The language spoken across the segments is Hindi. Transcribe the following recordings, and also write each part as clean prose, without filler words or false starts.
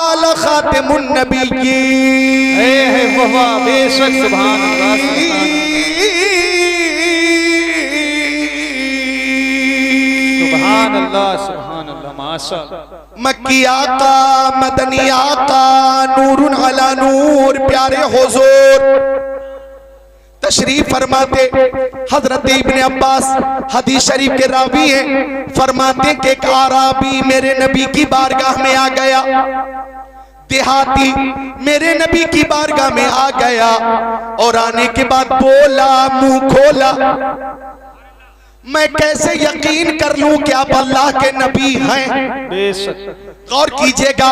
आला खातिमुन नबिय्यीन, बेशक सुभान अल्लाह सुभान अल्लाह सुभान अल्लाह माशाअल्लाह। मक्की आका मदनी आका नूरुन अला नूर प्यारे हुजूर तशरीफ फरमाते। हजरत इब्ने अब्बास हदीस शरीफ के रावी हैं, फरमाते कि एक आराबी मेरे नबी की बारगाह में आ गया, देहाती मेरे नबी की बारगाह में आ गया और आने के बाद बोला, मुंह खोला, मैं कैसे यकीन कर लूं कि आप अल्लाह के नबी हैं। गौर कीजिएगा,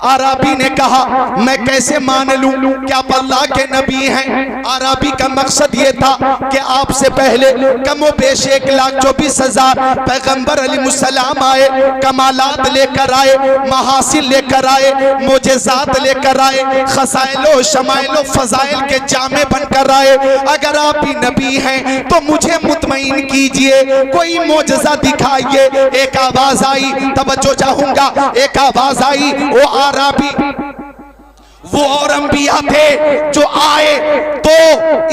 आराबी ने कहा मैं कैसे मान लूं कि आप अल्लाह के नबी हैं। आराबी का मकसद ये था कि आपसे पहले कमो बेश 1,24,000 पैगंबर अलैहिस्सलाम आए, कमालात लेकर आए, महासिल लेकर आए, मोजेजात लेकर आए, खसाइलो शमाइलो फजाइल के जामे बनकर आए। अगर आप ही नबी हैं तो मुझे मुतमईन कीजिए, कोई मोजज़ा दिखाइए। एक आवाज आई, तवज्जो चाहूंगा, एक आवाज आई, वो आराबी वो और अंबिया थे जो आए तो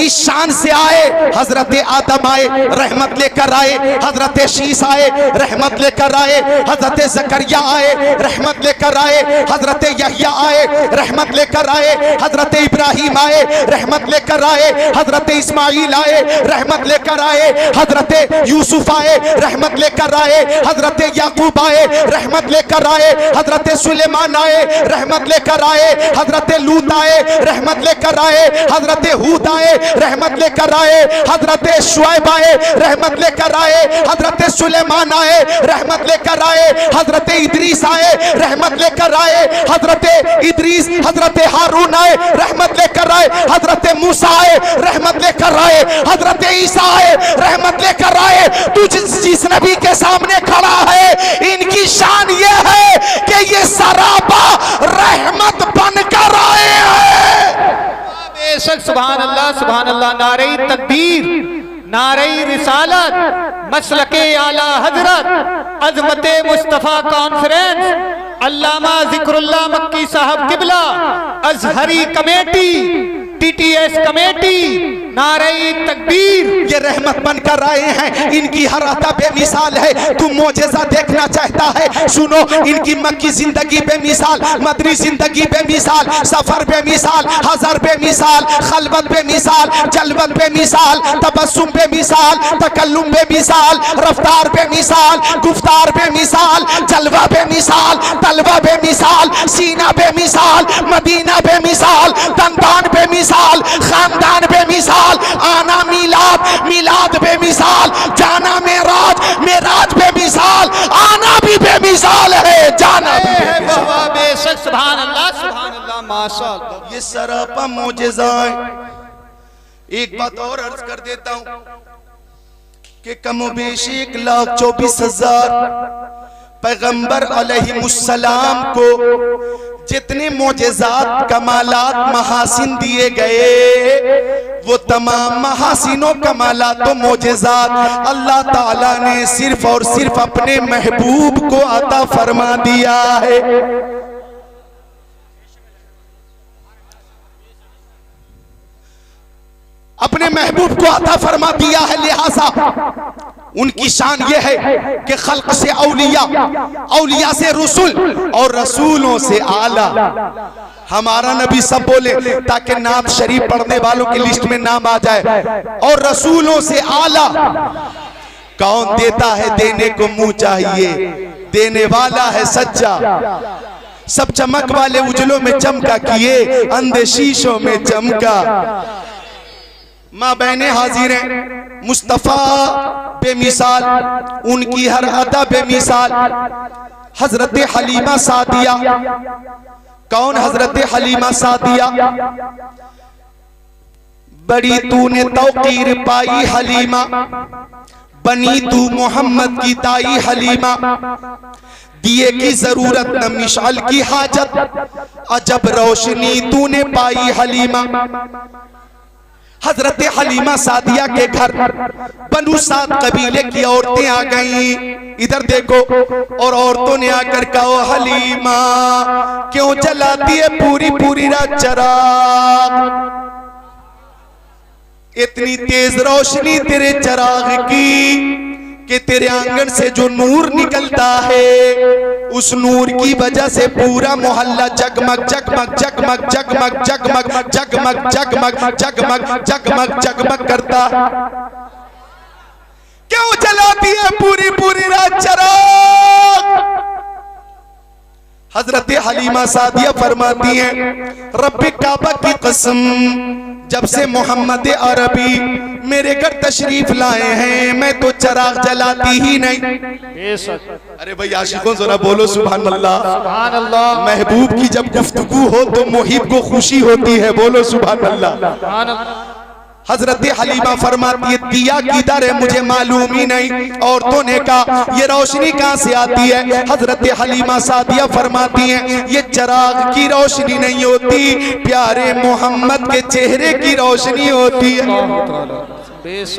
इस शान से आए, हजरत आदम आए रहमत लेकर आए, हजरत शीस आए रहमत लेकर आए, हजरत जकरिया आए रहमत लेकर आए, हजरत यहया आए रहमत लेकर आए, हजरत इब्राहिम आए रहमत लेकर आए, हजरत इस्माइल आए रहमत लेकर आए, हजरत यूसुफ आए रहमत लेकर आए, हजरत याकूब आए रहमत लेकर आए, हजरत सुलेमान आए रहमत लेकर आए, हजरत लूत आए रहमत लेकर आए, हजरत हूद आए रहमत लेकर आए, हजरत शुएब आए रहमत लेकर आए, हजरत सुलेमान आए रहमत लेकर आए, हजरत इदरीस आए रहमत लेकर आए, हजरत इदरीस हजरत हारून आए रहमत लेकर आए, हजरत मूसा आए रहमत लेकर आए, हजरत ईसा आए रहमत लेकर आए। तू जिस नबी के सामने खड़ा है, इनकी शान ये है कि ये सरापा रहमत बनकर आए हैं। बेशक सुभान अल्लाह। नारे तकबीर, नारे रिसालत, मसलके आला हजरत, अजमते मुस्तफा कॉन्फ्रेंस, अल्लामा जिक्रुल्लाह मक्की साहब किबला, अजहरी कमेटी, टीटीएस कमेटी, नारे तकबीर, ये रहमत बनकर आए हैं। इनकी हर अता बेमिसाल है। तू मोजेज़ा देखना चाहता है, सुनो, इनकी मक्की जिंदगी बेमिसाल, मदनी जिंदगी बेमिसाल, सफर बेमिसाल, हज़र बेमिसाल, खलवत बेमिसाल, जलवत बेमिसाल, तबस्सुम बेमिसाल, तकल्लुम बेमिसाल, रफ्तार बेमिसाल, गुफ्तार बेमिसाल, जलवा बेमिसाल, तलवा बेमिसाल, सीना बेमिसाल, मदीना बेमिसाल, दंदान बेमिसाल, खानदान बेमिसाल, आना मिलाद, मिलाद बेमिसाल, जाना मेराज, मेराज बेमिसाल, आना भी बेमिसाल है, जाना भी बेमिसाल। बेशक सुभान अल्लाह माशाअल्लाह। ये सरापा मोजेज़ा है। एक बात और अर्ज कर देता हूं कि कमोबेश 1,24,000 पैगंबर अलैहिमुस्सलाम को जितने मोजेज़ात, कमालात, महासिन दिए गए, वो तमाम महासिनों, कमालातों, मोजेज़ात अल्लाह ताला ने सिर्फ और सिर्फ अपने महबूब को अता फरमा दिया है। अपने महबूब को अता फरमा दिया है, लिहाजा उनकी शान ये है कि खल्क से औलिया, औलिया से रसूल और रसूलों से आला। हमारा नबी सब बोले ताकि नात शरीफ पढ़ने वालों की लिस्ट में नाम आ जाए। और रसूलों से आला कौन देता है, देने को मुंह चाहिए, देने वाला है सच्चा। सब चमक वाले उजलों में चमका किए, अंधे शीशों में चमका। माँ बहने हाजिर हैं, मुस्तफ़ा बेमिसाल, उनकी हर अदा बेमिसाल। हजरत हलीमा सादिया, कौन हजरत हलीमा सादिया? बड़ी तूने तौकीर पाई हलीमा, बनी तू मोहम्मद की ताई हलीमा। दिए की जरूरत न मिशाल की हाजत, अजब रोशनी तूने पाई हलीमा। हजरत हलीमा सादिया के घर बनु साद कबीले की औरतें आ गईं। इधर देखो, और औरतों ने आकर कहा, ओ हलीमा क्यों जलाती है पूरी पूरी रात चराग, इतनी तेज रोशनी तेरे चराग की कि तेरे आंगन से जो नूर निकलता है उस नूर की वजह से पूरा मोहल्ला जगमग जगमग जगमग जगमग जगमग जगमग जगमग जगमग जगमग जगमग करता। क्यों जलाती है पूरी पूरी रात चराग? हजरत हलीमा सादिया फरमाती हैं, रब्बे काबा की कसम, जब से मोहम्मद अरबी मेरे घर तशरीफ लाए हैं मैं तो चराग जलाती ही नहीं। अरे भाई आशिकों जरा बोलो सुभान अल्लाह। सुभान अल्लाह। महबूब की जब गुफ्तगू हो तो मुहिब को खुशी होती है, बोलो सुभान अल्लाह। सुभान अल्लाह। हजरत हलीमा फरमाती है, दिया किधर है मुझे मालूम ही नहीं। औरतों ने कहा, ये रोशनी कहां से आती है? हजरत हलीमा सादिया फरमाती हैं, ये चराग की रोशनी नहीं होती, प्यारे मोहम्मद के चेहरे की रोशनी होती है।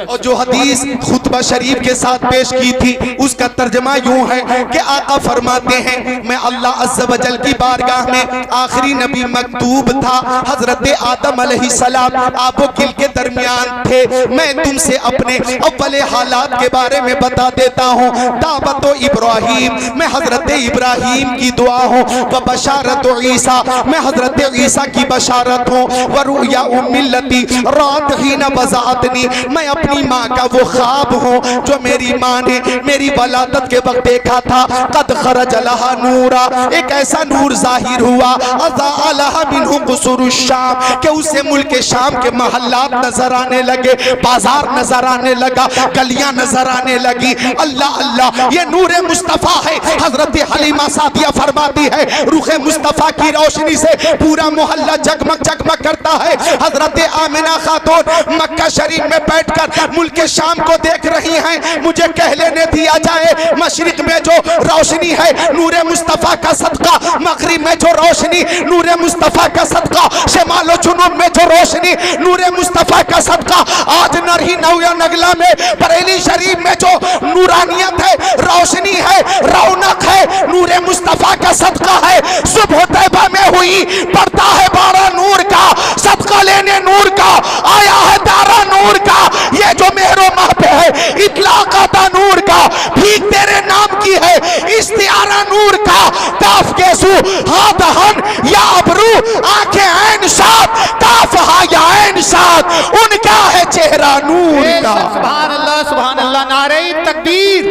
और जो हदीस खुतबा शरीफ के साथ पेश की थी उसका तर्जमा यूं है कि आका फरमाते हैं, मैं अल्लाह अज़्ज़ व जल की बारगाह में आखिरी नबी मकतूब था, हजरत आदम अलैहिस्सलाम आबो किल के दरमियान थे। मैं तुमसे अपने अव्वल हालात के बारे में बता देता हूँ। दावत इब्राहीम, मैं हजरत इब्राहीम की दुआ हूँ। व बशारत ईसा, मैं हजरत ईसा की बशारत हूँ। व रुया उम्मिलती रात ही न बज़ातनी, मैं अपनी माँ का वो ख्वाब हूँ जो मेरी माँ ने मेरी वलादत के वक्त देखा था। कद खरज लहा नूरा, एक ऐसा नूर जाहिर हुआ, अज़ा लहा मिन्हु कुसूरुश शाम, कि उसे मुल्क शाम के महल्लात नजर आने लगे, बाजार नजर आने लगा, गलियां नजर आने लगी। अल्लाह अल्लाह, ये नूर मुस्तफा है। हजरत हलीमा सादिया फरमाती है, रुखे मुस्तफा की रोशनी से पूरा मोहल्ला जगमग जगमग करता है। हजरत आमिना खातून मक्का शरीफ में बैठकर मुल्क शाम को देख रही हैं। मुझे कह लेने दिया जाए, मशरिक में जो रोशनी है नूरे मुस्तफा का सदका, मगरिब में जो रोशनी नूरे मुस्तफा का सदका, शमालो जुनूब में जो रोशनी नूरे मुस्तफा का सदका, आज नरही नौया नगला में बरेली शरीफ में जो नूरानियत है, रोशनी है, रौनक है, नूरे मुस्तफा का सदका है। सुबह तैबा में हुई, पड़ता है बारा नूर का, सदका लेने नूर का, आया है दारा नूर का, ये जो मेहरो माह पे है इतलाक आता नूर का, भीख तेरे नाम की है इस्तियारा नूर का, काफ केसू हाथ हन या अबरू, आंखें ऐन साथ, काफ हा या ऐन साथ, उनका है चेहरा नूर का। सुभान अल्लाह, सुभान अल्लाह। नारे तकबीर,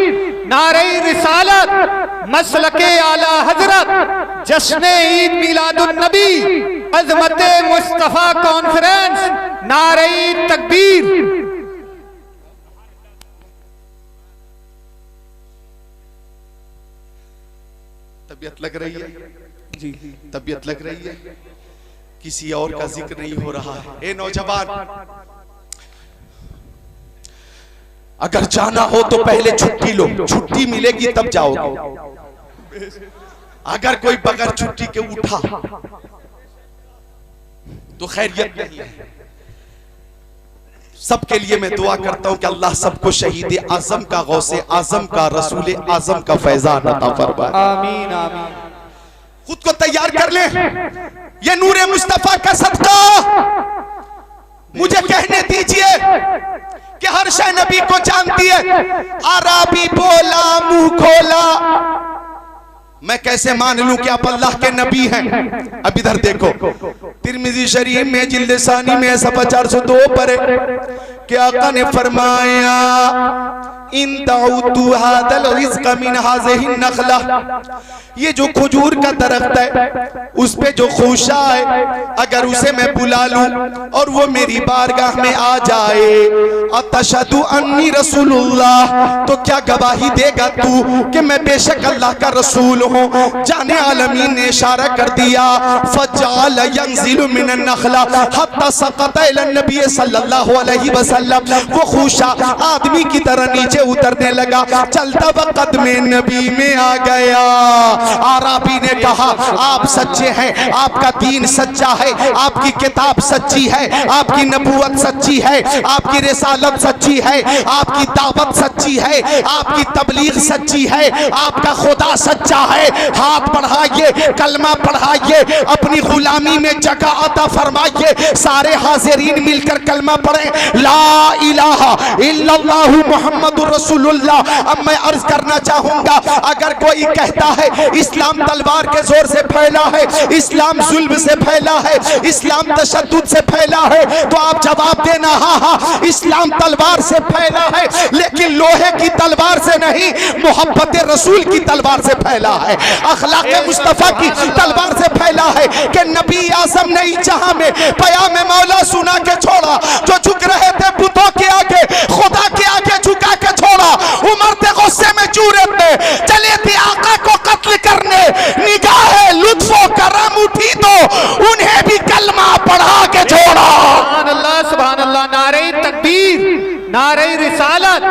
नारे रिसालत, मसलके आला हजरत, जश्न ईद मिलादुन नबी, अजमत मुस्तफा कॉन्फ्रेंस, नारे तकबीर। तबीयत लग रही है जी, तबीयत लग रही है, किसी और का जिक्र नहीं हो रहा है। ए नौजवान, अगर जाना हो तो पहले छुट्टी लो, छुट्टी मिलेगी तब जाओगे। अगर कोई बगैर छुट्टी के उठा तो खैरियत नहीं है। सबके लिए मैं दुआ करता हूं कि अल्लाह सबको शहीद आजम का, गौसे आजम का, रसूल आजम का फैजान अता फरमाए। आमीन आमीन। खुद को तैयार कर ले, ये नूरे मुस्तफा का सदका। मुझे कहने दीजिए कि हर शय नबी को जानती है। अरबी बोला मुंह खोला, मैं कैसे मान लूं कि आप अल्लाह के नबी हैं? अब इधर देखो, तिरमिजी शरीफ में जिल्द सानी में 402 पर कि आका ने फरमाया, इन दाउतु हादल रिज़्क़ मिन हाज़िहि नखला, ये जो खजूर का दरख्त है उस पे जो खुशा है, अगर उसे मैं बुला लूं और वो मेरी बारगाह में आ जाए, अतशहदु अन्नी रसूलुल्लाह, तो क्या गवाही देगा तू कि मैं बेशक अल्लाह का रसूल हूँ? जाने आलमीन ने इशारा कर दिया, फजाल यंजिलु मिनन नखला हत्ता सक़त इला नबी सल्लल्लाहु अलैहि वसल्लम वसल्लम वो खूशा आदमी की तरह नीचे उतरने लगा, चलता वक्त में नबी में आ गया। आराबी ने कहा आप सच्चे हैं, आपका दीन सच्चा है, आपकी किताब सच्ची है, आपकी नबूवत सच्ची है, आपकी रिसालत सच्ची है, आपकी दावत सच्ची है, आपकी तबलीग सच्ची है, आपका खुदा सच्चा है। हाथ बढ़ाइए, कलमा पढ़ाइए, अपनी गुलामी में जगह अता फरमाइए। सारे हाजिरीन मिलकर कलमा पढ़ें, ला इलाहा इल्लल्लाहु मुहम्मदुर रसूलुल्लाह। अब मैं अर्ज करना चाहूंगा, अगर कोई कहता है इस्लाम तलवार के जोर से फैला है, इस्लाम जुल्म से फैला है, इस्लाम तशद्दुद से फैला है, तो आप जवाब देना हाँ हाँ इस्लाम तलवार से फैला है, लेकिन लोहे की तलवार से नहीं, मोहब्बत रसूल की तलवार से फैला है, अखलाक मुस्तफा की तलवार से फैला है। कि नबी आजम ने जहां में पयाम मौला सुना के छोड़ा, जो झुक रहे थे बुतों के आगे, खुदा के आगे झुका के छोड़ा। उमर थे गुस्से में चूरत ने चले थे आका को कत्ल करने, निगाह लुत्फो करम उठी तो उन्हें भी कलमा पढ़ा के छोड़ा। सुभान अल्लाह, नारे तकबीर, नारे रिसालत,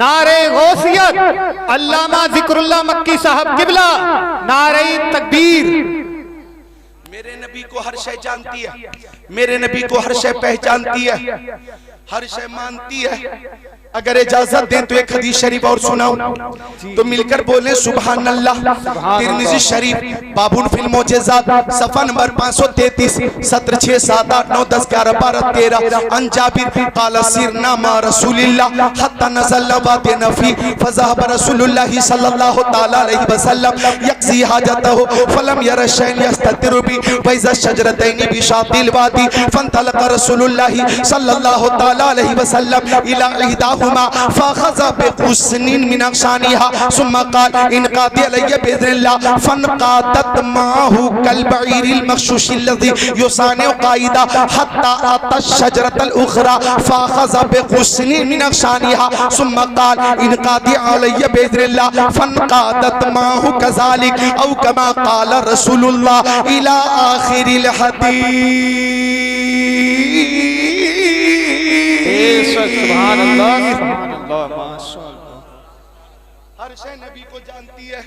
नारे गौसियत, अल्लामा जिक्रुल्लाह मक्की साहब किबला, नारे तकबीर। मेरे नबी को हर शय जानती है, मेरे नबी को हर शय पहचानती है, हर शय मानती है। अगर इजाजत दें तो एक हदीस शरीफ और सुनाऊं, तो मिलकर बोले सुभान अल्लाह। तिरमिज़ी शरीफ बाबुन फिल मोजेज़ात सफ़ा नंबर 533, सत्र 6 7 8 9 10 11 12 13। अन जाबिर क़ाल सिरना मा रसूलिल्लाह हत्ता नज़ल वादिन फी फ़ज़हब रसूलुल्लाह सल्लल्लाहु तआला अलैहि वसल्लम यक़ज़ी हाजतहु फलम यरा शैअन यस्ततिरु बि वइज़ा शजरतैनि बि शातिल वादी फंतलक़ रसूलुल्लाह सल्लल्लाहु तआला अलैहि वसल्लम इला इहदा फ़ाख़ज़ बिग़ुस्निन मिन अग़शानिहा सुम्मा क़ाल इनक़ादी अलैया बिइज़्निल्लाह फ़नक़ादत माहु कल बईरिल मग़शूशिल लज़ी युसानिउ क़ाइदा हत्ता अता शजरतल उख़रा फ़ाख़ज़ बिग़ुस्निन मिन अग़शानिहा सुम्मा क़ाल इनक़ादी अलैया बिइज़्निल्लाह फ़नक़ादत माहु कज़ालिक औ कमा क़ाल रसूलुल्लाह इला आख़िरिल हदीस। सुभान अल्लाह, सुभान अल्लाह, माशाअल्लाह। हर शय नबी को जानती है।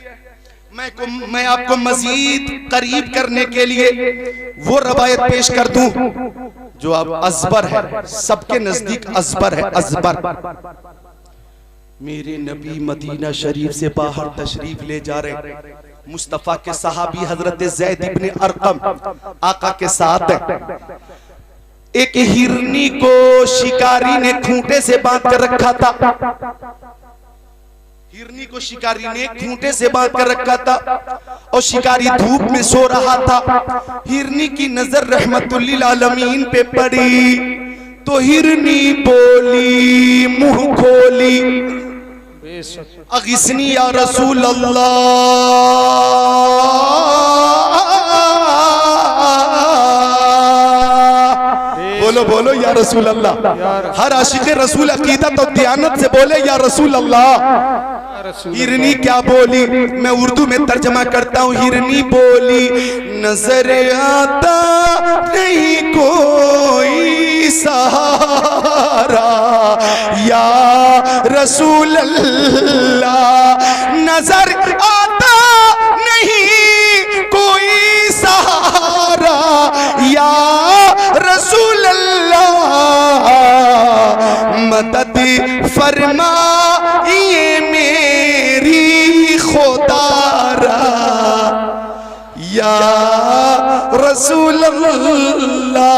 मैं आपको मजीद करीब करने के लिए वो रवायत पेश कर दूं जो अब अजबर है, सबके नजदीक अजबर है, अजबर। मेरे नबी मदीना शरीफ से बाहर तशरीफ ले जा रहे, मुस्तफा के सहाबी हजरत ज़ैद इब्ने अरकम आका के साथ है। एक हिरनी को शिकारी ने खूंटे से बांध कर रखा था, हिरनी को शिकारी ने खूंटे से बांध कर रखा था और शिकारी धूप में सो रहा था। हिरनी की नजर रहमतुल्लिल आलमीन पे पड़ी तो हिरनी बोली मुंह खोली, अगिस्नी या रसूल अल्लाह, बोलो बोलो या रसूल अल्लाह। हर आशिक रसूल अकीदत और दियानत से बोले या रसूल अल्लाह। हिरनी क्या बोली, मैं उर्दू में तर्जमा करता हूँ। हिरनी बोली नजर आता नहीं कोई सहारा या रसूल अल्लाह, नजर आता नहीं कोई सहारा या रसूल अल्लाह, मदद फरमाइए मेरी खुदारा या रसूल अल्लाह।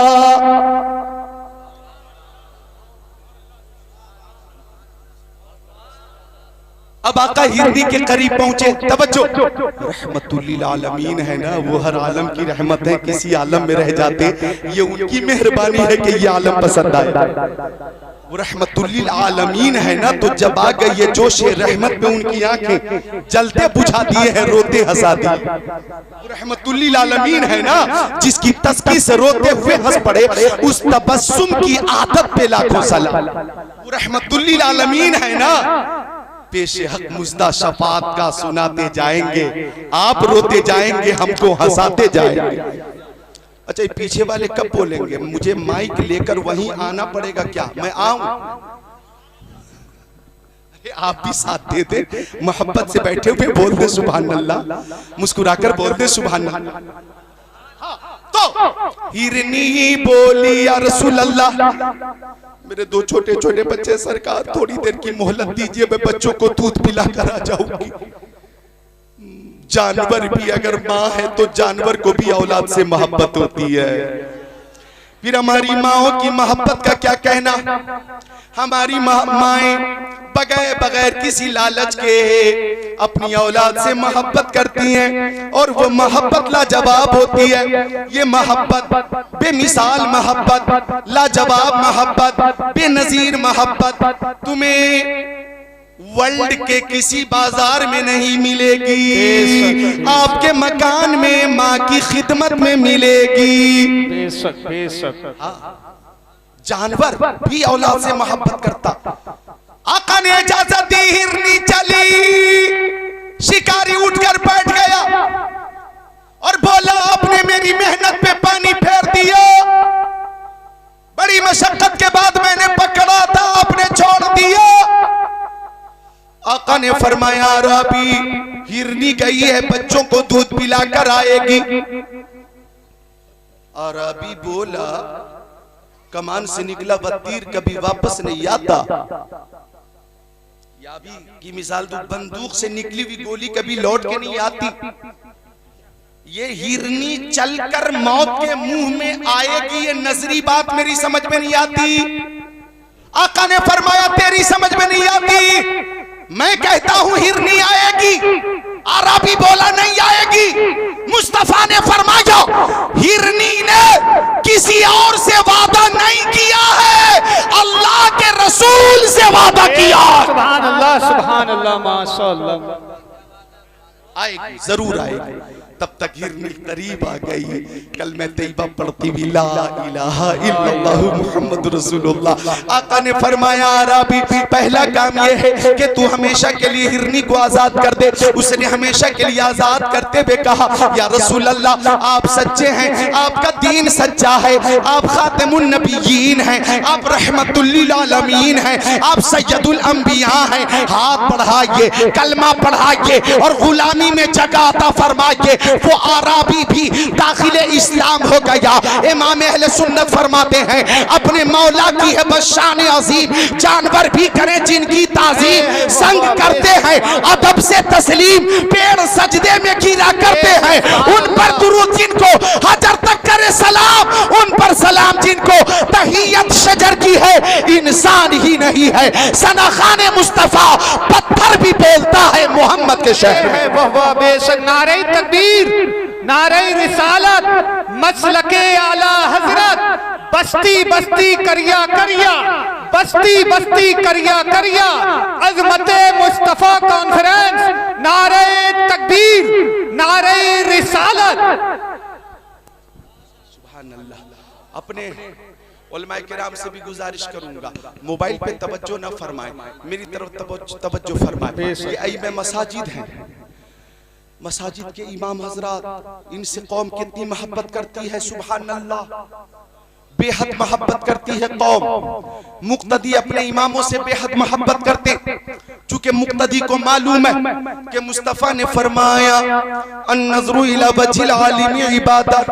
अब आका हिरनी के करीब पहुंचे, तवज्जो, रहमतुल्लिल आलमीन है ना, वो हर आलम की रहमत है, किसी आलम में रह जाते ये उनकी मेहरबानी है कि ये आलम पसंद आए। वो रहमतुल्लिल आलमीन है ना, तो जब आ गई ये जोश रहमत में उनकी आंखें जलते बुझा दिए हैं, रोते हंसा दिए। वो रहमतुल्लिल आलमीन है ना, जिसकी तस्की से रोते हुए हंस पड़े, उस तबस्सुम की आदत पे लाखों सलाम। वो रहमतुल्लिल आलमीन है ना, पेशे हक मुजदा शफात का सुनाते जाएंगे, आप रोते जाएंगे, हमको हंसाते जाएंगे। अच्छा ये पीछे वाले कब बोलेंगे? मुझे माइक लेकर वहीं आना पड़ेगा क्या? मैं आऊं? आप भी साथ दे दे, मोहब्बत से बैठे हुए बोल दे सुभान अल्लाह, मुस्कुराकर बोल दे सुभान अल्लाह। तो हिरनी बोली या रसूल अल्लाह, मेरे दो छोटे छोटे बच्चे, सरकार थोड़ी देर की मोहलत दीजिए, मैं बच्चों को दूध पिला कर आ जाऊंगी। जानवर भी अगर माँ है तो जानवर को भी औलाद से मोहब्बत होती है। फिर हमारी माओ की मोहब्बत का क्या कहना? हमारी माएं बगैर किसी लालच के अपनी औलाद से मोहब्बत करती हैं और वो मोहब्बत लाजवाब होती है। ये मोहब्बत बेमिसाल मोहब्बत, लाजवाब मोहब्बत, बेनजीर मोहब्बत तुम्हें वर्ल्ड के किसी बाजार में नहीं मिलेगी, आपके मकान में माँ की खिदमत में मिलेगी। बेशक बेशक। जानवर भी औलाद से मोहब्बत करता। आका ने इजाजत दी, हिरनी चली, शिकारी उठकर बैठ गया और बोला आपने मेरी मेहनत पे पानी फेर दिया, बड़ी मशक्कत के बाद मैंने पकड़ा था, आपने छोड़ दिया। आका ने फरमाया राबी, हिरनी गई है, बच्चों को दूध पिलाकर आएगी। अरबी बोला कमान से निकला तीर कभी वापस नहीं आता। या भी की मिसाल दो, बंदूक से निकली हुई गोली कभी लौट के नहीं आती। ये हिरनी चलकर मौत के मुंह में आएगी, ये नजरी बात मेरी समझ में नहीं आती। आका ने फरमाया तेरी समझ में नहीं आती, मैं कहता हूं हिरनी आएगी। अरबी बोला नहीं आएगी। मुस्तफा ने फरमाया हिरनी ने किसी और से वादा नहीं किया है, अल्लाह के रसूल से वादा किया। सुभान अल्लाह माशाअल्लाह। आएगी, जरूर आएगी। तब तक हिरनी करीब आ गई। कल मैं तैयबा पढ़ती भी ला इलाहा इल्लल्लाह मुहम्मद रसूलुल्लाह। आका ने फरमाया अरबी पहला काम यह है कि तू हमेशा के लिए हिरनी को आजाद कर दे। उसने हमेशा के लिए आजाद करते हुए कहा या रसूल अल्लाह आप सच्चे हैं, आपका दीन सच्चा है, आप खातिमुन नबिय्यीन हैं, आप रहमतुल लिल आलमीन हैं, आप सय्यदुल अंबिया हैं। हाथ बढ़ाइए, कलमा पढ़ाइए और गुलामी में जगह अता फरमाइए। वो आराबी भी दाखिले इस्लाम हो गया। इमाम अहले सुन्नत फरमाते हैं अपने मौला की है बस शान अजीम, जानवर भी करें जिनकी ताजीम, संग करते हैं अदब से तस्लीम, पेड़ सजदे में गिरा करते हैं, उन पर दुरूद जिनको हजर तक करे सलाम, उन पर सलाम जिनको तहियत शजर की है, इंसान ही नहीं है। सना खाने मुस्तफा पत्थर भी बोलता है मोहम्मद के शहर में। वह बेशक नारे तकबीर, नारे रिसालत, मसलके आला हजरत, बस्ती बस्ती करिया करिया, बस्ती बस्ती करिया करिया, अजमते मुस्तफा कॉन्फ्रेंस, नारे तकबीर, नारे रिसालत। सुभान अल्लाह। अपने उलमाए किराम से भी गुजारिश करूंगा मोबाइल पे तवज्जो न फरमाएं, मेरी तरफ तवज्जो फरमाएं। ये अईमे मसाजिद हैं, मसाजिद के इमाम हजरात, इनसे कौम कितनी मोहब्बत करती है। सुभान अल्लाह, बेहद मोहब्बत करती है कौम। मुक्तदी अपने इमामों से बेहद मोहब्बत करते, चूंकि मुक्तदी को मालूम है कि मुस्तफा ने फरमाया अन्नज़्रु इला वजिल आलिम इबादत,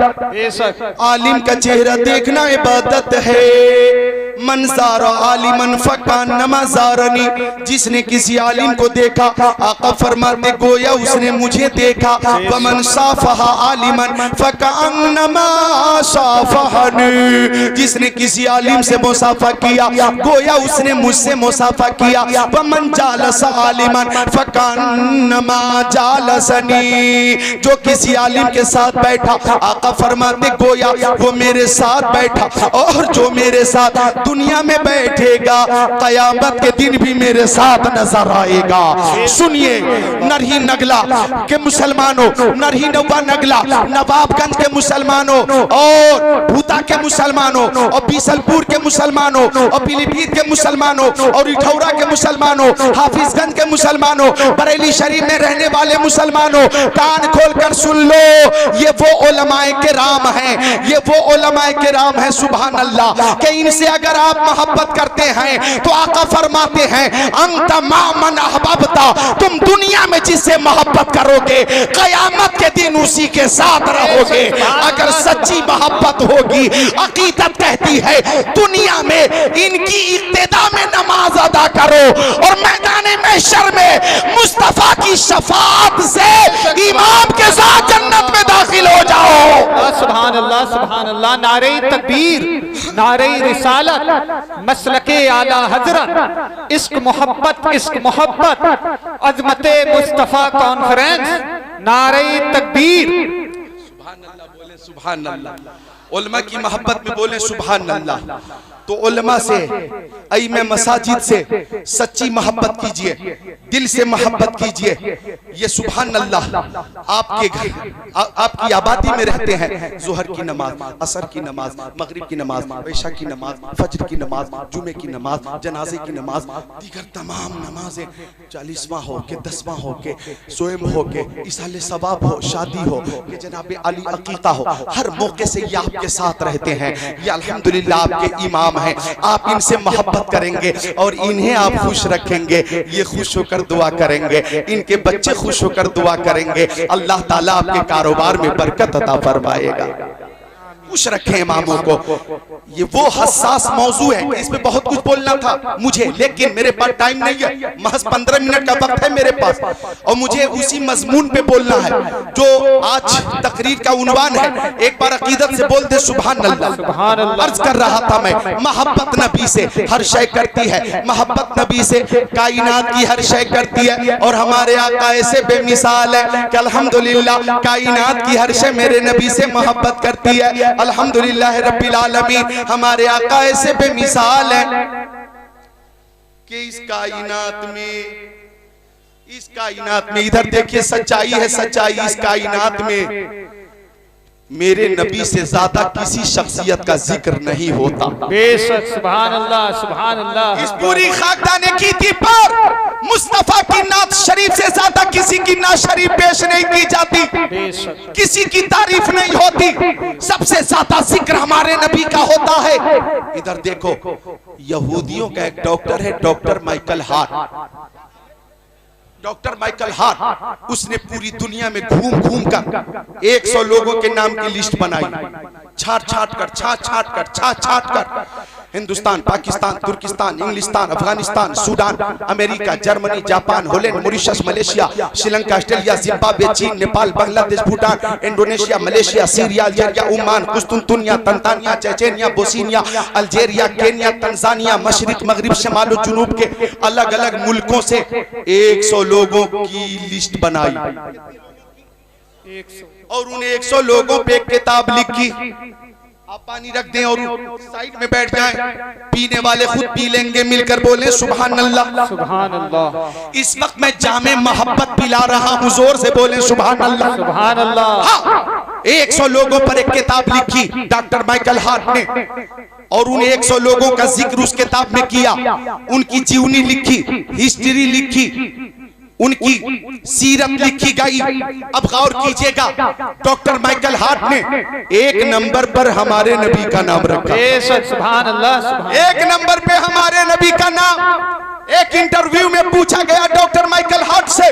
आलिम का चेहरा देखना इबादत है। मन ज़ारा आलिमन फकान्नमा ज़ारनी, जिसने किसी आलिम को देखा आका फरमाते गोया उसने मुझे देखा। वमन साफहा आलिमन फकान्नमा साफहनी, जिसने किसी आलिम से मुसाफा किया गोया उसने मुझसे मुसाफा किया। वमन जालस आलिमन फकान्नमा जालसनी, जो किसी आलिम के साथ बैठा आका फरमाते गोया वो मेरे साथ बैठा, और जो मेरे साथ दुनिया में बैठेगा कयामत के दिन भी मेरे साथ नजर आएगा। सुनिए नरही नगला के मुसलमानों, नरही नवा नगला, नवाबगंज के मुसलमानों और भूता के मुसलमानों और बीसलपुर के मुसलमानों और पीलीभीत के मुसलमानों और इठौरा के मुसलमानों, हाफिजगंज के मुसलमानों, बरेली शरीफ में रहने वाले मुसलमानों, कान खोलकर सुन लो, ये वो उलमाए किराम हैं ये वो उलमाए किराम है, सुभान अल्लाह, कि इनसे अगर आप मोहब्बत करते हैं तो आका फरमाते हैं अंत मामन अहबब्ता, तुम दुनिया में जिससे मोहब्बत करोगे कयामत के दिन उसी के साथ रहोगे। अगर सच्ची मोहब्बत होगी, अकीदत कहती है दुनिया में इनकी इक्तिदा में नमाज अदा करो और मैदान महशर में मुस्तफा की शफाअत से इमाम के साथ जन्नत में दाखिल हो जाओ। सुभान अल्लाह, सुभान अल्लाह। नारे तकबीर, नारे रिसालत, मसलके आला हजरत, इश्क मोहब्बत, इश्क मोहब्बत, अजमते मुस्तफा कॉन्फ्रेंस, नारे तकबीर। सुभान अल्लाह बोले, सुभान अल्लाह। उलमा की मोहब्बत में बोले सुभान अल्लाह। तो उलमा से, अइमे मसाजिद से सच्ची मोहब्बत कीजिए, दिल से मोहब्बत कीजिए। ये सुभान अल्लाह आपके घर, आपकी आबादी में रहते हैं। जोहर की नमाज, असर की नमाज, मगरिब की नमाज, इशा की नमाज, फजर की नमाज, जुमे की नमाज, जनाजे की नमाज, दीगर तमाम नमाजें, 40वां हो के 10वां हो के सोएम हो के इसाले सवाब हो, शादी हो कि जनाब अली अकीका हो, हर मौके से ये आपके साथ रहते हैं। ये अल्हम्दुलिल्लाह आपके इमाम हैं। आप इनसे मोहब्बत करेंगे और इन्हें आप खुश रखेंगे, ये खुश होकर दुआ करेंगे, इनके बच्चे खुश होकर दुआ करेंगे। अल्लाह ताला आपके कारोबार में बरकत अता फरमाएगा। खुश रखें इमामों को। ये वो हसास मौजू है, इस पे बहुत कुछ बोलना था मुझे, लेकिन मेरे पास टाइम नहीं है। महज 15 मिनट का वक्त है मेरे पास और मुझे उसी मजमून पे बोलना है जो आज तकरीर का उन्वान है। एक बार अकीदत से बोल दे सुभान अल्लाह। अर्ज कर रहा था मैं, मोहब्बत नबी से हर शय करती है, मोहब्बत नबी से कायनात की हर शय करती है। और हमारे आका ऐसे बेमिसाल है कि अल्हम्दुलिल्लाह कायनात की हर शय मेरे नबी से मोहब्बत करती है। अल्हम्दुलिल्लाह रब्बिल आलमीन, हमारे आका ऐसे बेमिसाल है कि इस कायनात में इधर देखिए सच्चाई है, सच्चाई इस कायनात में मेरे नबी से ज्यादा किसी शख्सियत का जिक्र नहीं होता। बेशक, सुभान अल्लाह, सुभान अल्लाह। इस पूरी खाकदाने की थी पर मुस्तफा की नात शरीफ से ज्यादा किसी की नात शरीफ पेश नहीं की जाती, बेशक, किसी की तारीफ नहीं होती। सबसे ज्यादा जिक्र हमारे नबी का होता है। इधर देखो, यहूदियों का एक डॉक्टर है, doctor Michael Hart. Doctor Michael Hart, उसने पूरी दुनिया में घूम घूम कर 100 लोगों के नाम की लिस्ट बनाई, छाट छाट कर हिंदुस्तान, पाकिस्तान, तुर्किस्तान, इंग्लिस्तान, Afghanistan, Sudan, America, Germany, Japan, Holland, Mauritius, Malaysia, Sri Lanka, Australia, Zimbabwe, चीन, Nepal, Bangladesh, Bhutan, Indonesia, Malaysia, Syria, Algeria, Oman, कुस्तुनतुनिया, Tanzania, Chechnya, Bosnia, Algeria, Kenya, Tanzania, मशरिक, मगरिब, शमाल और जुनूब के अलग अलग मुल्कों से 100 लोगों की लिस्ट बनाई और उन 100 लोगों पे एक किताब लिखी। आप पानी रख दें और साइड में बैठ जाएं, पीने वाले खुद पी लेंगे, मिलकर बोले सुभान अल्लाह, सुभान अल्लाह। इस वक्त मैं जामे मोहब्बत पिला रहा हूं, जोर से बोले सुभान अल्लाह, सुभान अल्लाह। हाँ, 100 लोगों पर एक किताब लिखी डॉक्टर माइकल हार्ट ने और उन 100 लोगों का जिक्र उस किताब में किया, उनकी जीवनी लिखी, हिस्ट्री लिखी, उनकी सीरत लिखी गई। अब गौर कीजिएगा, डॉक्टर माइकल हार्ट ने 1 नंबर पर हमारे नबी का नाम रखा। सुभान अल्लाह। 1 नंबर पे हमारे नबी का नाम। एक इंटरव्यू में पूछा गया डॉक्टर माइकल हार्ट से,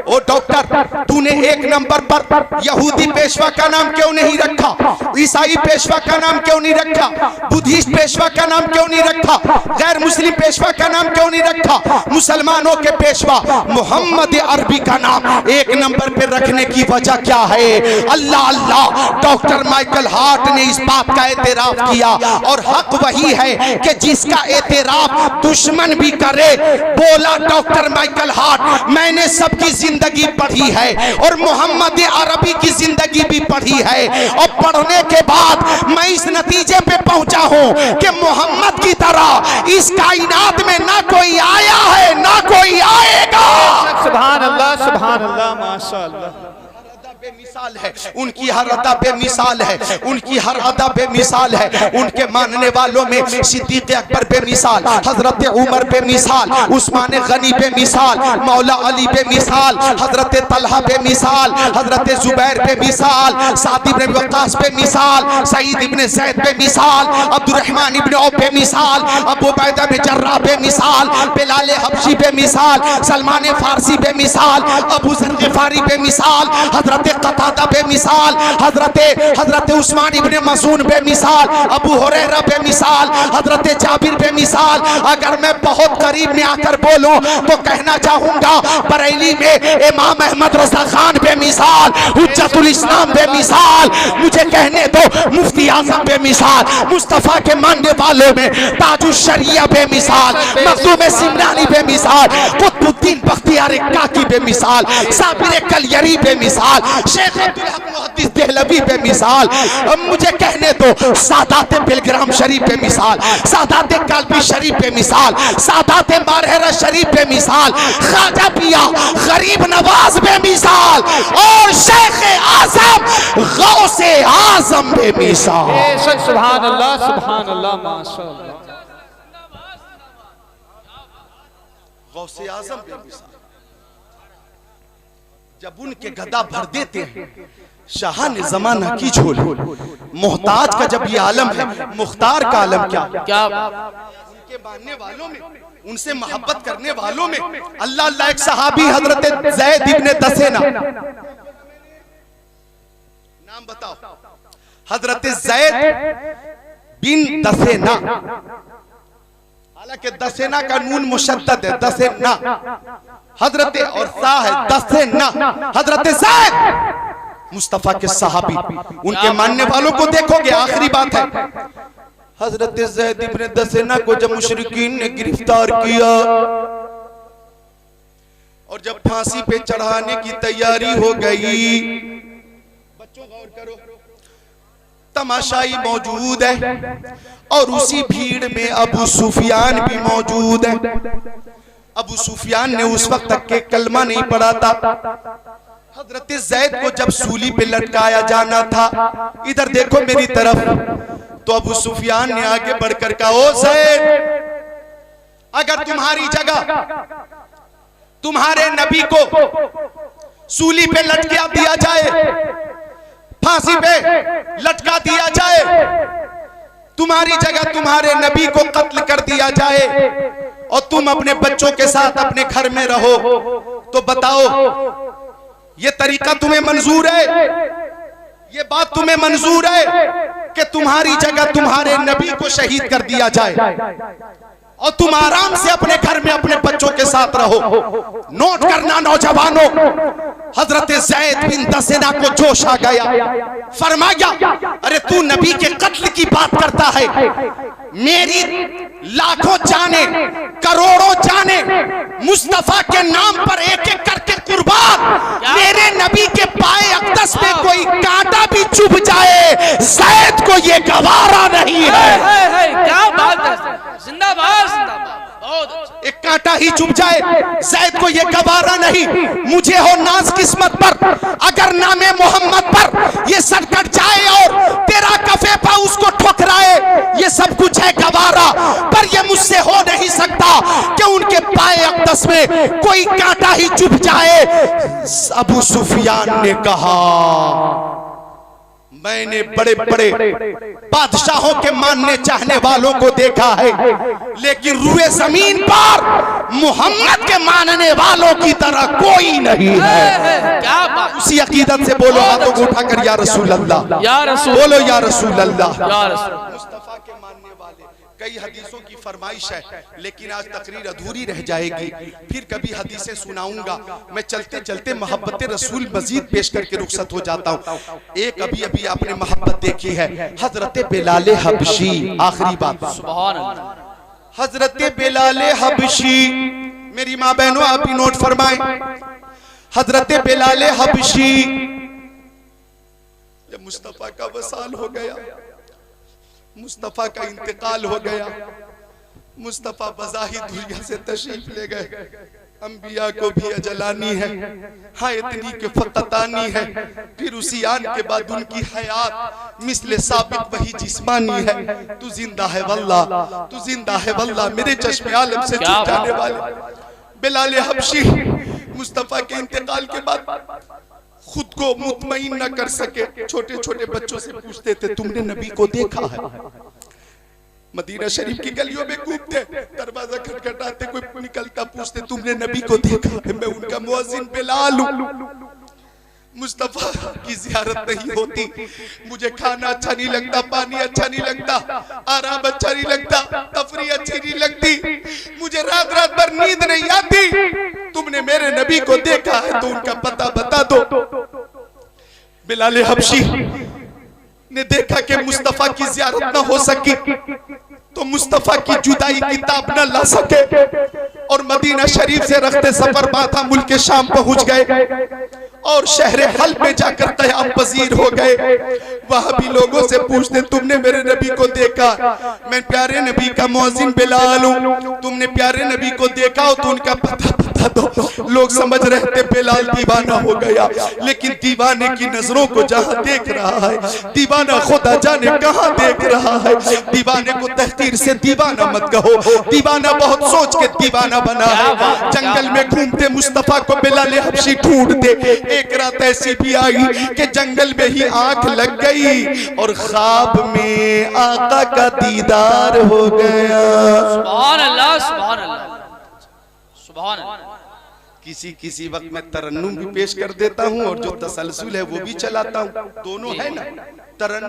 ओ डॉक्टर, तूने 1 नंबर पर यहूदी पेशवा का नाम क्यों नहीं रखा, ईसाई पेशवा का नाम क्यों नहीं रखा, बुद्धिस्ट पेशवा का नाम क्यों नहीं रखा, गैर मुस्लिम पेशवा का नाम क्यों नहीं रखा, मुसलमानों के पेशवा मोहम्मद अरबी का नाम 1 नंबर पे रखने की वजह क्या है? अल्लाह अल्लाह, डॉक्टर माइकल हार्ट ने इस बात का एतराफ किया और हक वही है कि जिसका एतराफ दुश्मन भी करे। बोला डॉक्टर माइकल हार्ट, मैंने सबकी जिंदगी पढ़ी है और मोहम्मद अरबी की जिंदगी भी पढ़ी है और पढ़ने के बाद मैं इस नतीजे पे पहुंचा हूं कि मोहम्मद की तरह इस कायनात में ना कोई आया है ना कोई आएगा। सुभान अल्लाह, सुभान अल्लाह, माशाअल्लाह। बेमिसाल है, उनकी हर अदा बेमिसाल है, उनकी हर अदा बेमिसाल है। उनके मानने वालों में सिद्दीक़ अकबर बेमिसाल, हजरत उमर बेमिसाल, उस्मान गनी बेमिसाल, मौला अली बेमिसाल, हजरत तलहा बेमिसाल, हजरत जुबैर बेमिसाल, साद इब्न वक्कास बेमिसाल, सईद इब्न ज़ैद बेमिसाल, अब्दुर्रहमान इब्न औफ बेमिसाल, अबू उबैदा बिन जर्राह बेमिसाल, बिलाल हबशी बेमिसाल, सलमान फारसी बेमिसाल, अबू ज़र ग़िफ़ारी बेमिसाल, हजरत क़तादा बेमिसाल, हजरत उस्मान इब्न मज़ून बेमिसाल, अबू हुरैरा बेमिसाल, हजरत जाबिर बेमिसाल। अगर मैं बहुत करीब में आकर बोलूं तो कहना चाहूंगा बरेली में इमाम अहमद रज़ा खान बेमिसाल, हुज्जतुल इस्लाम बेमिसाल। मुझे कहने दो मुफ्ती आज़म बेमिसाल, मुस्तफ़ा के मानने वालों में ताजुश शरिया बेमिसाल, मखदूम सिमरानी बेमिसाल, कुतुबुद्दीन बख्तियार काकी बेमिसाल, साबिर कलियरी बेमिसाल, शेख अब्दुल हक मुहद्दिस देहलवी बेमिसाल। मुझे कहने दो सादात बिलग्राम शरीफ बेमिसाल, सादात कालबी शरीफ बेमिसाल, सादात बारहरा शरीफ बेमिसाल, ख्वाजा पिया गरीब नवाज बेमिसाल और शेख आज़म गौसे आज़म बेमिसाल। सुभान अल्लाह माशाअल्लाह। गौसे आज़म बेमिसाल। जब उनके गदा भर देते हैं शाह ने जमाना की झोली, मोहताज का जब ये आलम है, मुख्तार का आलम क्या क्या। उनके मानने वालों में, उनसे मोहब्बत करने वालों में अल्लाह अल्लाह एक सहाबी हजरत ज़ैद इब्न दसेना, नाम बताओ, हजरत ज़ैद बिन दसेना, हालांकि दसेना का नून मुशद्दद है, दसेना हजरत और सा है, दसेना हजरत ज़ैद मुस्तफा के सहाबी। उनके मानने वालों को देखोगे, आखिरी बात है, हजरत ज़ैद इब्न दसेना को जब मुशरिकीन ने गिरफ्तार किया और जब फांसी पे चढ़ाने की तैयारी हो गई, बच्चों गौर करो, तमाशाई मौजूद है और उसी भीड़ में अबू सुफियान भी मौजूद है। अबू सुफियान ने उस वक्त तक के कलमा नहीं पढ़ा था। हजरत ज़ैद को जब सूली पे लटकाया जाना था, इधर देखो मेरी तरफ, तो अबू सुफियान ने आगे बढ़कर कहा, ओ ज़ैद, अगर तुम्हारी जगह तुम्हारे नबी को सूली पे लटका दिया जाए, फांसी पे लटका दिया जाए, तुम्हारी जगह तुम्हारे नबी को कत्ल कर दिया जाए और तुम अपने बच्चों के साथ अपने घर में रहो, तो बताओ ये तरीका तुम्हें मंजूर है? ये बात तुम्हें मंजूर है कि तुम्हारी जगह तुम्हारे नबी को शहीद कर दिया जाए और तुम आराम से अपने घर में अपने बच्चों के साथ रहो? नोट करना नौजवानों, हजरत ज़ैद बिन दसेना को जोश आ गया, फरमाया, अरे तू नबी के कत्ल की बात करता है, मेरी लाखों जाने करोड़ों जाने मुस्तफा के नाम पर एक एक करके कुर्बान, मेरे नबी के पाए अक़दस में कोई कांटा भी चुभ जाए, ज़ैद को ये गवारा नहीं है। क्या बात है, जिंदाबाद जिंदाबाद, बहुत अच्छा। एक कांटा ही चुभ जाए, ज़ैद को ये गवारा नहीं। मुझे हो नाज किस्मत पर, अगर नामे मोहम्मद पर ये सर कट जाए और तेरा कफे पा उसको ठुकराए, ये सब कुछ है गवारा, पर ये मुझसे हो नहीं सकता कि उनके पाए अक़दस में कोई कांटा ही चुभ जाए। अबू सुफियान ने कहा, मैंने बड़े बड़े बादशाहों के मानने चाहने वालों को देखा है, लेकिन रुए जमीन पर मोहम्मद के मानने वालों की तरह कोई नहीं है। क्या बात, उसी अकीदत से बोलो, हाथों को उठाकर या रसूल अल्लाह, या रसूल, बोलो या रसूल अल्लाह। या रसूल। मुस्तफा के मानने वाले, कई हदीसों की फरमाइश है, लेकिन आज तकरीर अधूरी रह जाएगी, फिर कभी हदीसें सुनाऊंगा। मैं चलते चलते मोहब्बत रसूल मजीद पेश करके रुखसत हो जाता हूँ। एक अभी अभी आपने मोहब्बत देखी है, हजरत बिलाल हबशी, आखिरी बात, सुभान अल्लाह, हजरत बिलाल हबशी, मेरी माँ बहनों आप भी नोट फरमाएं, हजरत बिलाल हबशी, जब मुस्तफा का वसाल हो गया, मुस्तफा का इंतकाल हो गया, मुस्तफा बज़ाहिर दुनिया से तशरीफ ले गए, अंबिया को भी अजलानी है, हाँ इतनी के फततानी है। फिर उसी आन के बाद उनकी हयात मिसले साबित वही जिस्मानी है। तू जिंदा है वल्लाह, तू जिंदा है वल्लाह, मेरे चश्मे आलम से छूट जाने वाले बिलाल हबशी मुस्तफा के इंतकाल के बाद खुद को मुतमईन न कर सके, छोटे छोटे बच्चों से पूछते थे तुमने नबी को देखा है? मदीना शरीफ की गलियों में घूमते, दरवाजा खटखटाते, कोई निकलता, पूछते तुमने नबी को देखा है? मैं उनका मुअज्जिन बिलाल हूं। मुस्तफा की जियारत नहीं होती, मुझे खाना अच्छा नहीं लगता, पानी अच्छा नहीं लगता, आराम अच्छा नहीं लगता, तफरी अच्छी नहीं लगती, मुझे रात रात भर नींद नहीं आती। तुमने मेरे नबी को देखा है तो उनका पता बता दो। बिलाल हबशी ने देखा कि मुस्तफा की जियारत न हो सकी तो मुस्तफा की जुदाई की ताब न ला सके और मदीना शरीफ से रखते सफर माथा मुल्क शाम पहुंच गए और शहर हल में जाकर क़याम पजीर हो गए। वहां भी लोगों से पूछते तुमने मेरे नबी को देखा? मैं प्यारे नबी का मुअज्जिन बिलाल हूं, तुमने प्यारे नबी को देखा हो तो उनका पता बता दो। लोग समझ रहे थे बिलाल दीवाना हो गया, लेकिन दीवाने की नजरों को जहां देख रहा है, दीवाना खुदा जाने कहां देख रहा है। दीवाने को तहकीर से दीवाना मत कहो, दीवाना बहुत सोच के दीवाना बना है। जंगल में घूमते मुस्तफा को बिलाल हबशी ढूंढते, एक रात ऐसी भी आई कि जंगल में ही आंख लग गई और ख्वाब में आका का दीदार हो गया। सुभान अल्लाह, सुभान अल्लाह, सुभान अल्लाह। किसी किसी वक्त मैं तरन्नुम भी पेश कर देता हूँ और जो तसलसल है वो भी चलाता हूँ, दोनों है ना। तरन्नुम